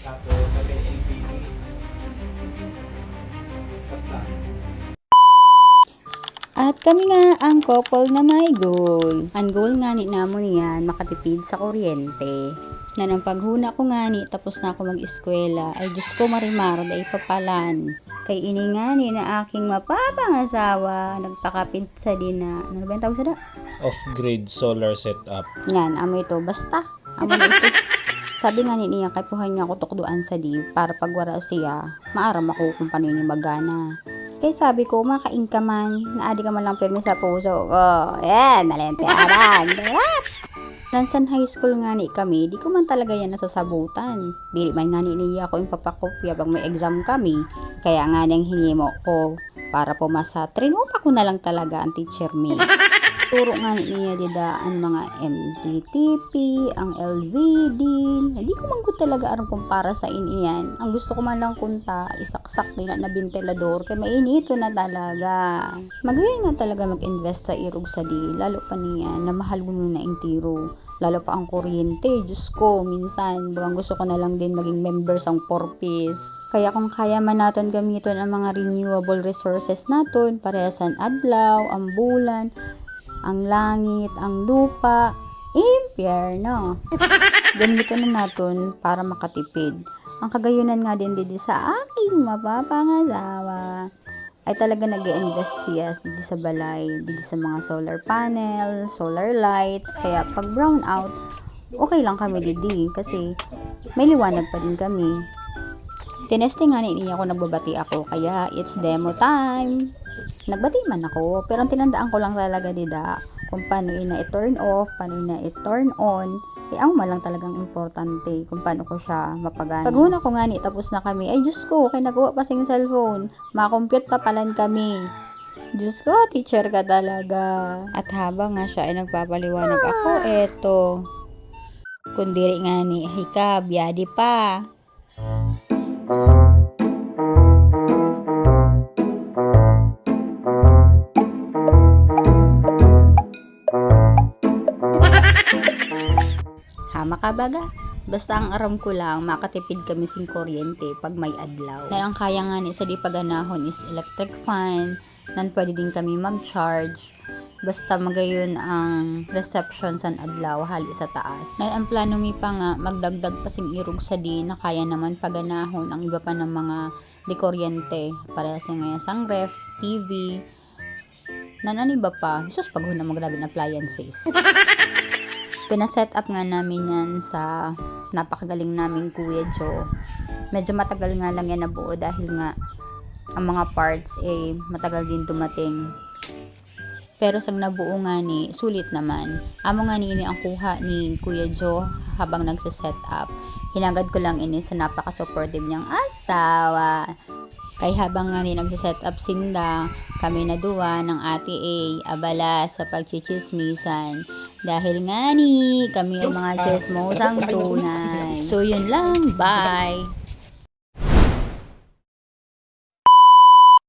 Tapos sa may LPD. Basta. At kami nga ang couple na may goal. Ang goal nga ni namon yan, makatipid sa kuryente. Na nang paghuna ko nga ni, tapos na ako mag-eskwela, ay Diyos ko marimar, day papalan. Kay ini nga ni na aking mapapangasawa, nagpakapit sa din na, ano ba yung tawag sa da? Off-grid solar setup. Yan, amo ito, basta. Amo na ito. Sabi nga ni niya, kay puhan niya ako tukduan sa di, para pagwara siya, maaram ako kung paano ni magana. Kaya sabi ko, makain ka man, naadi ka man lang pirmi sa puso. Oh, yan, nalente arang. Nansan high school nga ni kami, di ko man talaga yan nasasabutan. Di man nga ni niya ako yung papakopya pag may exam kami. Kaya nga nang hinimo ko para pumasa. Trinupa ko na lang talaga ang teacher me. Turo nga niya dida ang mga MTTP, ang LVD. Hindi ko man ko talaga aram kung para sa iniyan. Ang gusto ko man lang kunta, isaksak din na ventilador kaya mainito na talaga. Magayon nga talaga mag-invest sa irog sa di, lalo pa niya na mahal mo na yung tiro. Lalo pa ang kuryente, Diyos ko, minsan, bagang gusto ko na lang din maging member sa Porpis. Kaya kung kaya man natin gamiton ang mga renewable resources natin, parehasan adlaw, ang bulan, ang langit, ang lupa, impyerno. Gamitin na natin para makatipid. Ang kagayunan nga din dito sa aking mapapangasawa ay talaga nag-invest siya dito sa balay, dito sa mga solar panel, solar lights, kaya pag brown out, okay lang kami didi kasi may liwanag pa din kami. Tinesting nga niya ako, nagbabati ako, kaya it's demo time. Nagbati man ako, pero ang tinandaan ko lang talaga dida kung paano ina i-turn off, paano ina i-turn on. Ang malang talagang importante kung paano ko siya mapagana. Pag una ko nga ni, tapos na kami, ay Diyos ko, kay nagawa pa sing cellphone, makompute pa palan kami. Diyos ko, teacher ka talaga. At habang nga siya ay nagpapaliwanag ako, eto, kundiri nga ni, hika, biyadi pa. Makabaga. Basta ang aram ko lang, makatipid kami sing kuryente pag may adlaw. Dahil ang kaya nga ni sa di paganahon is electric fan, nan pwede din kami mag-charge. Basta magayon ang reception sa adlaw, hali sa taas. Dahil ang plano mi pa nga, magdagdag pa sing irog sa di na kaya naman paganahon ang iba pa ng mga di kuryente. Para sa ngayon sang ref, TV, nan iba pa. Jesus, paghuna mo grabe na appliances. Pinaset up nga namin yan sa napakagaling naming Kuya Joe. Medyo matagal nga lang yan nabuo dahil nga ang mga parts matagal din dumating. Pero sang nabuo nga ni, sulit naman. Amo nga ni ini ang kuha ni Kuya Joe habang nagsiset up. Hinagad ko lang ini sa napaka-supportive niyang asawa. Kay habang nga ni nagsiset up sinda, kami na duwa ng ate A, abala sa pagchichismisan. Dahil nga ni, kami ang mga chismosang tunay. So yun lang, bye!